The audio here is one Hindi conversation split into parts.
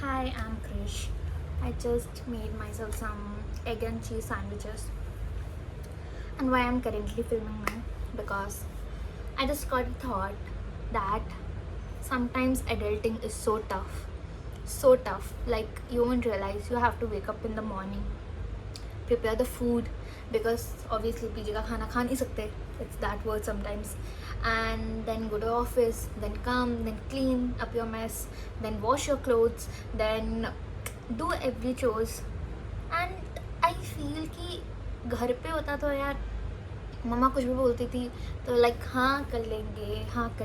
Hi, I'm Krish. I just made myself some egg and cheese sandwiches. And why I'm currently filming now? Because I just got a thought that sometimes adulting is so tough. So tough. Like, you won't realize you have to wake up in the morning, prepare the food, because obviously PG ka khana kha nahi sakte. It's that word sometimes. And then go to office, then come, then clean up your mess, then wash your clothes, then do every chores. And I feel कि घर पे होता तो यार मम्मा कुछ भी बोलती थी तो लाइक हाँ कर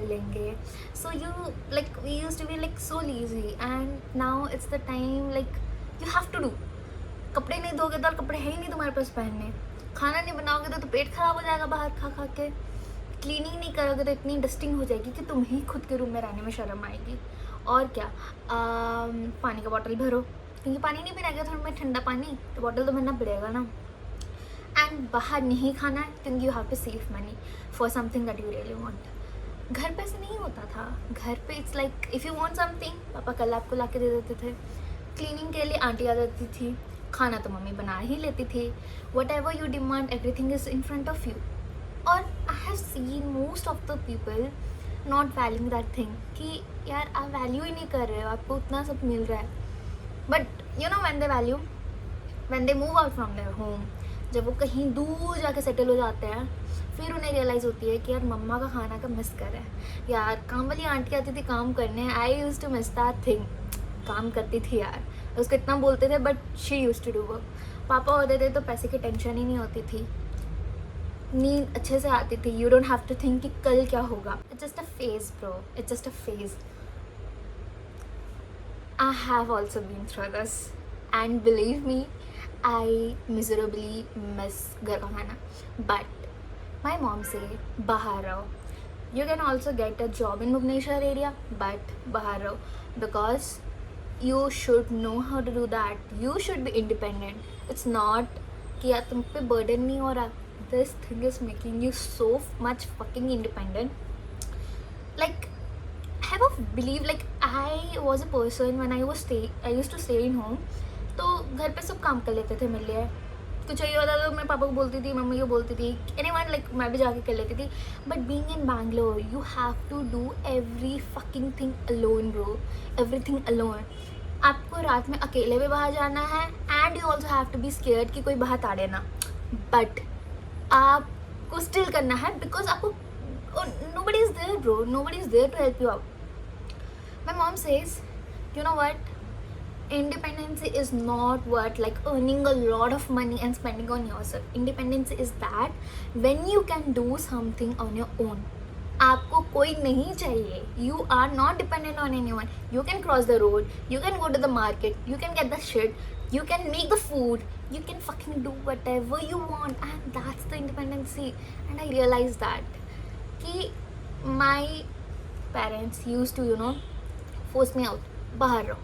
लेंगे so you like we used to be like so lazy and now it's the time like you have to do. कपड़े नहीं धोगे तो कपड़े है ही नहीं तुम्हारे पास पहनने. खाना नहीं बनाओगे तो पेट खराब हो जाएगा बाहर खा खा के. क्लीनिंग नहीं करोगे तो इतनी डस्टिंग हो जाएगी कि तुम ही खुद के रूम में रहने में शर्म आएगी. और क्या, पानी का बॉटल भरो क्योंकि पानी नहीं पिलाएगा थोड़ा में ठंडा पानी तो बॉटल तो भरना पड़ेगा ना. एंड बाहर नहीं खाना है क्योंकि you have to save money for something that you really want. घर पे ऐसे नहीं होता था. घर पे it's like if you want something पापा कल आपको ला के दे देते थे. क्लीनिंग के लिए आंटी आ जाती थी. खाना तो मम्मी बना ही लेती थी. Whatever you demand everything is in front of you. और I have seen most of the people not valuing that thing कि यार आप वैल्यू ही नहीं कर रहे हो, आपको उतना सब मिल रहा है. But you know when they value, when they move out from their home, जब वो कहीं दूर जाके सेटल हो जाते हैं फिर उन्हें रियलाइज़ होती है कि यार मम्मा का खाना का मिस कर रहे हैं. यार काम वाली आंटी आती थी काम करने. I used to miss that thing. काम करती थी यार, उसको इतना बोलते थे but she used to do work. पापा होते थे तो पैसे की टेंशन ही नहीं होती थी. नींद अच्छे से आती थी. You don't have to think कि कल क्या होगा. It's just a phase bro, it's just a phase. I have also been through this and believe me, I miserably miss घर का खाना. But my mom say बाहर रहो. You can also get a job in Bhubaneswar area, but बाहर रहो because you should know how to do that. You should be independent. It's not कि यार तुम पे burden नहीं हो रहा. This thing is making you so much fucking independent. Like have a believe like I was a person when I used to stay in home. तो घर पे सब काम कर लेते थे मेरे लिए. कुछ चाहिए होता तो मैं पापा को बोलती थी, मम्मी को बोलती थी, एनीवन लाइक मैं भी जाके कर लेती थी. But being in Bangalore you have to do every fucking thing alone bro. Everything alone. आपको रात में अकेले भी बाहर जाना है and you also have to be scared कि कोई बाहर ताड़े ना. बट आपको स्टिल करना है बिकॉज आपको nobody is there bro, nobody is there to help you out. My mom says, you know what, independence is not what like earning a lot of money and spending on yourself. Independence is that when you can do something on your own. आपको कोई नहीं चाहिए. You are not dependent on anyone. You can cross the road, you can go to the market, you can get the shit, you can make the food, you can fucking do whatever you want, and that's the independency. And I realized that कि my parents used to force me out. बाहर रहो,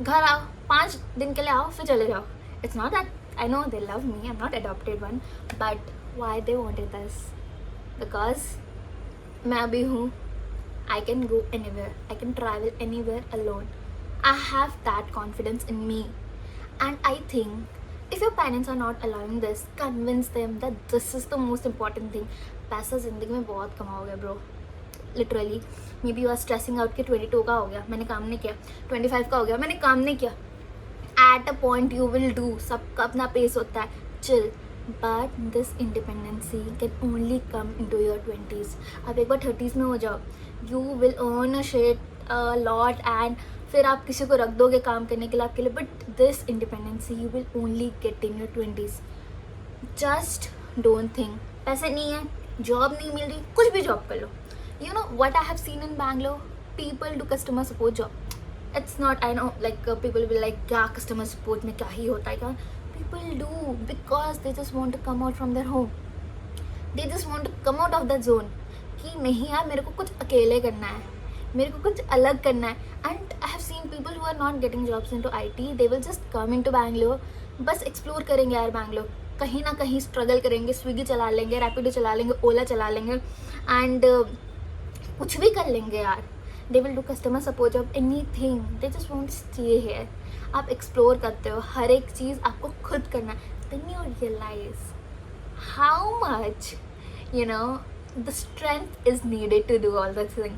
घर आओ, 5 दिन के लिए आओ फिर चले जाओ. It's not that I know they love me, I'm not adopted one, but why they wanted this? Because मैं अभी हूँ. I can go anywhere, I can travel anywhere alone. I have that confidence in me. And I think if your parents are not allowing this, convince them that this is the most important thing. पैसा ज़िंदगी में बहुत कमाओगे bro. Literally may be you are stressing out कि 22 का हो गया मैंने काम नहीं किया, 25 का हो गया मैंने काम नहीं किया. At a point you will do. सबका अपना पेस होता है. Chill. But this independency can only come in to your 20s. अब एक बार 30s में हो जाओ, you will earn a shit lot and फिर आप किसी को रख दोगे काम करने के लिए आपके लिए. But this independency you will only get in your 20s. Just don't think पैसे नहीं है, जॉब नहीं मिल रही, कुछ भी जॉब कर लो. You know what I have seen in Bangalore? People do customer support job. It's not, I know like people will be like क्या customer support में क्या ही होता है क्या. People do because they just want to come out from their home. They just want to come out of that zone कि नहीं यार मेरे को कुछ अकेले करना है, मेरे को कुछ अलग करना है. And I have seen people who are not getting jobs into IT. They will just come into Bangalore. बस एक्सप्लोर करेंगे यार बैंगलोर. कहीं ना कहीं स्ट्रगल करेंगे, स्विगी चला लेंगे, रैपिडो चला लेंगे, ओला चला लेंगे एंड कुछ भी कर लेंगे यार. They will do customer support job, anything, they just want stay here. आप एक्सप्लोर करते हो, हर एक चीज़ आपको खुद करना है. Then you realize how much, you know, the strength is needed to do all that thing.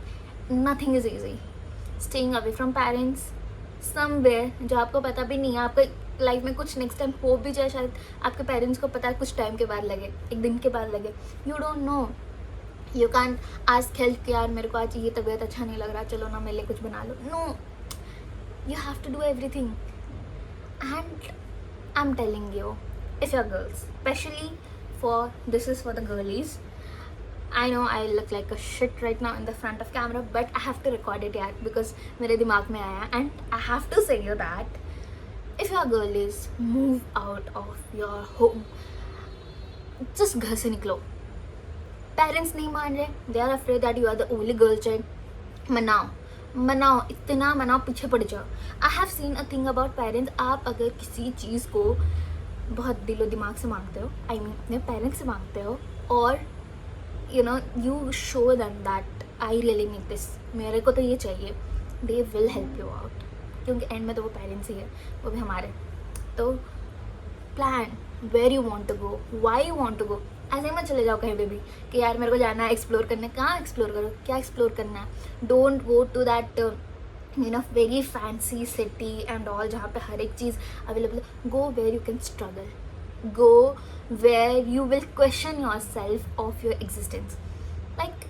Nothing is easy. Staying away from parents somewhere जो आपको पता भी नहीं है, आपके लाइफ में कुछ नेक्स्ट टाइम हो भी जाए, शायद आपके पेरेंट्स को पता है कुछ टाइम के बाद लगे, एक दिन के बाद लगे, you don't know. You can ask help कि यार मेरे को आज ये तबीयत अच्छा नहीं लग रहा, चलो ना मेरे लिए कुछ बना लो. No, you have to do everything. And I'm telling you, if you're girls, especially this is for the girlies. I know I look like a shit right now in the front of camera, but I have to record it यार, because मेरे दिमाग में आया. And I have to say you that if you're girlies, move out of your home. Just घर से निकलो. Parents नहीं मान रहे, they are afraid that you are the only girl child. मनाओ, इतना मनाओ, पीछे पड़ जाओ. आई have seen a thing about parents. आप अगर किसी चीज़ को बहुत दिलो दिमाग से मांगते हो, आई मीन अपने पेरेंट्स से मांगते हो, और you know you show them that I really need this, मेरे को तो ये चाहिए, they will help you out. क्योंकि एंड में तो वो पेरेंट्स ही है, वो भी हमारे. तो plan where you want to go, why you want to go. ऐसे मत चले जाओ कहीं पे भी कि यार मेरे को जाना है एक्सप्लोर करने. कहाँ एक्सप्लोर करो, क्या एक्सप्लोर करना है. Don't go to that you know very fancy city and all जहाँ पे हर एक चीज़ available. Go where you can struggle, go where you will question yourself of your existence. Like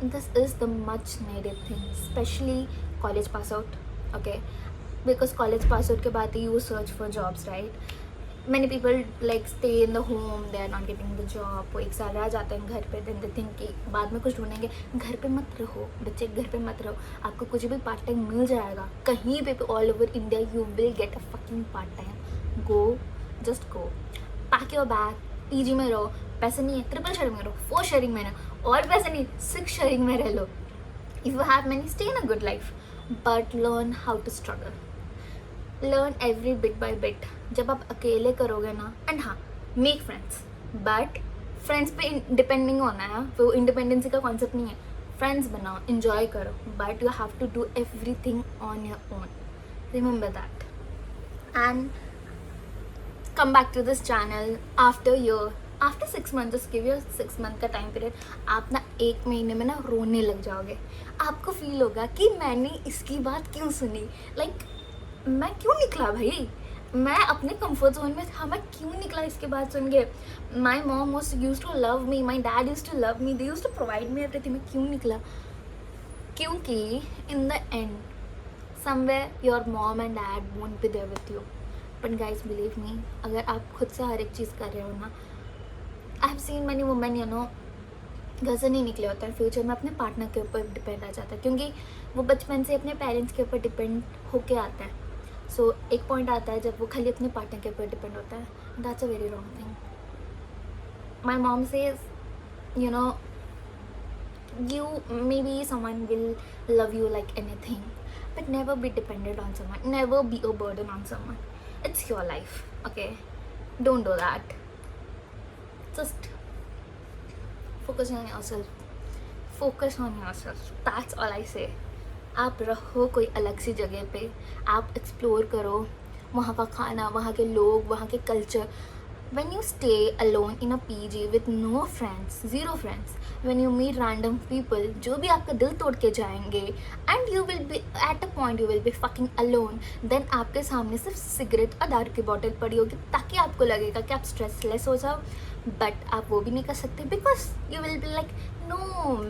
this is the much needed thing, specially college pass out. Okay, because college pass out के बाद you search for jobs, right. many people like stay in the home, they are not getting the job. वो एक साल रह जाते हैं घर पे, then they think कि बाद में कुछ ढूंढेंगे. घर पे मत रहो बच्चे, घर पे मत रहो. आपको कुछ भी पार्ट टाइम मिल जाएगा कहीं पे, all over India you will get a fucking part time. Go, just go, pack your bag, PG में रहो. पैसे नहीं है, ट्रिपल शेयरिंग में रहो, 4 शेयरिंग में रहो, और पैसे नहीं 6 शेयरिंग में रह लो. If you have money, stay in a good life, but learn how to struggle. Learn every bit by bit. जब आप अकेले करोगे ना, एंड हाँ, मेक फ्रेंड्स, बट फ्रेंड्स पे डिपेंडिंग होना है. वो इंडिपेंडेंसी का कॉन्सेप्ट नहीं है. फ्रेंड्स बनाओ, इन्जॉय करो, but you have to do everything on your own. Remember that. And come back to this channel after 6 months. Just give your 6 month का टाइम पीरियड. आप ना 1 महीने में ना रोने लग जाओगे. आपको फील होगा कि मैंने इसकी बात क्यों सुनी. लाइक मैं क्यों निकला भाई, मैं अपने कंफर्ट जोन में था, मैं क्यों निकला इसके बाद सुन के. My mom used to love me, my dad used to love me, they used to provide me everything. मैं क्यों निकला? क्योंकि in the end somewhere your mom and dad won't be there with you. But guys believe me, अगर आप खुद से हर एक चीज़ कर रहे हो ना, आई have seen many women you know घर से नहीं निकले होते हैं, फ्यूचर में अपने पार्टनर के ऊपर डिपेंड आ जाता है, क्योंकि वो बचपन से अपने पेरेंट्स के ऊपर डिपेंड होके आता है. सो एक पॉइंट आता है जब वो खाली अपने पार्टनर के ऊपर डिपेंड होता है. That's a very wrong thing. My mom says you know you maybe someone will love you like anything, but never be dependent on someone, never be a burden on someone. It's your life, okay? Don't do that. Just focus on yourself. That's all I say. आप रहो कोई अलग सी जगह पे, आप एक्सप्लोर करो वहाँ का खाना, वहाँ के लोग, वहाँ के culture. When you stay alone in a PG with no friends, 0 friends, when you meet random people जो भी आपका दिल तोड़ के जाएंगे, and you will be at a point you will be fucking alone, then आपके सामने सिर्फ सिगरेट और दारू की बॉटल पड़ी होगी ताकि आपको लगेगा कि आप स्ट्रेसलेस हो जाओ. बट आप वो भी नहीं कर सकते, because you will be like no,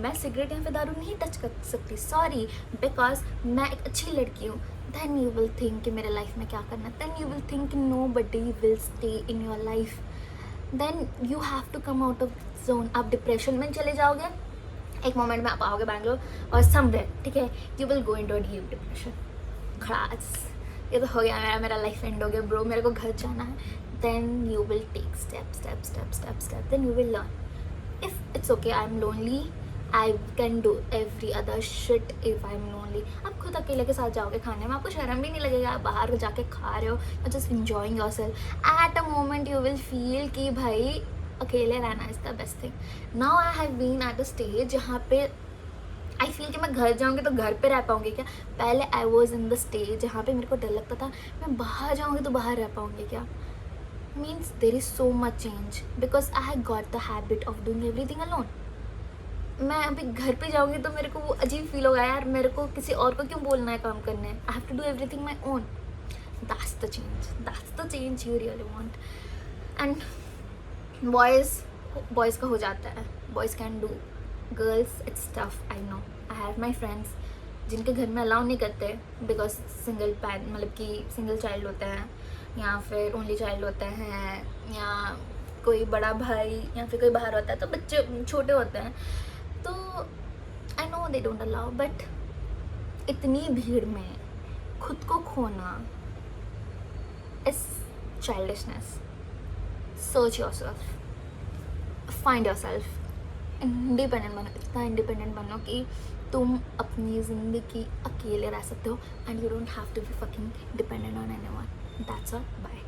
मैं सिगरेट या फिर दारू नहीं टच कर सकती, सॉरी, बिकॉज मैं एक अच्छी लड़की हूँ. then you will think कि मेरे लाइफ में क्या करना है. then you will think nobody will stay in your life. then you have to come out of zone. आप डिप्रेशन में चले जाओगे, एक मोमेंट में आप आओगे बैंगलोर और समवेयर, ठीक है, you will go into a deep depression. खलास, ये तो हो गया, मेरा लाइफ एंड हो गया ब्रो, मेरे को घर जाना है. then you will take step. then you will learn. if it's okay, I'm lonely, I can do every other shit if I'm lonely. आप खुद अकेले के साथ जाओगे खाने में, आपको शर्म भी नहीं लगेगा, आप बाहर जाके खा रहे हो, you're just enjoying yourself. At a moment you will feel कि भाई अकेले रहना is the best thing. Now I have been at a stage जहाँ पे आई फील कि मैं घर जाऊँगी तो घर पे रह पाऊँगी क्या. पहले I was in the stage जहाँ पे मेरे को डर लगता था मैं बाहर जाऊँगी तो बाहर रह पाऊँगी क्या. Means there is so much change because I have got the habit of doing everything alone. मैं अभी घर पे जाऊँगी तो मेरे को वो अजीब फील होगा यार, मेरे को किसी और को क्यों बोलना है काम करने. I have to do everything my own. That's the change you really want. And boys का हो जाता है, boys can do. Girls it's tough, I know. I have my friends जिनके घर में अलाउ नहीं करते बिकॉज सिंगल पैरेंट मतलब कि सिंगल चाइल्ड होते हैं या फिर ओनली चाइल्ड होते हैं या कोई बड़ा भाई या फिर कोई बाहर होता है तो बच्चे छोटे होते हैं. तो I know they don't allow, but इतनी भीड़ में खुद को खोना is childishness. Search your self, find your self, independent बनो. इतना इंडिपेंडेंट बनो कि तुम अपनी ज़िंदगी अकेले रह सकते हो and you don't have to be fucking dependent on anyone. That's all. Bye.